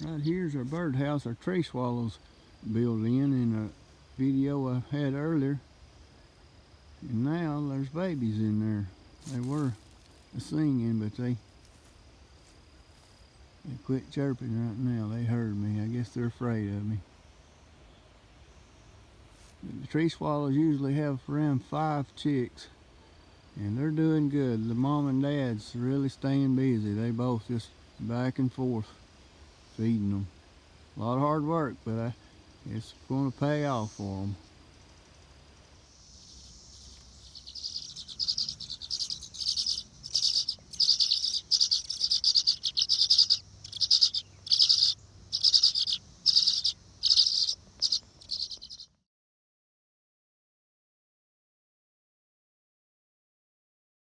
Right here's our birdhouse our tree swallows built in a video I had earlier. And now there's babies in there. They were singing, but they quit chirping right now. They heard me. I guess they're afraid of me. But the tree swallows usually have around 5 chicks, and they're doing good. The mom and dad's really staying busy. They both just back and forth feeding them. A lot of hard work, but it's going to pay off for them.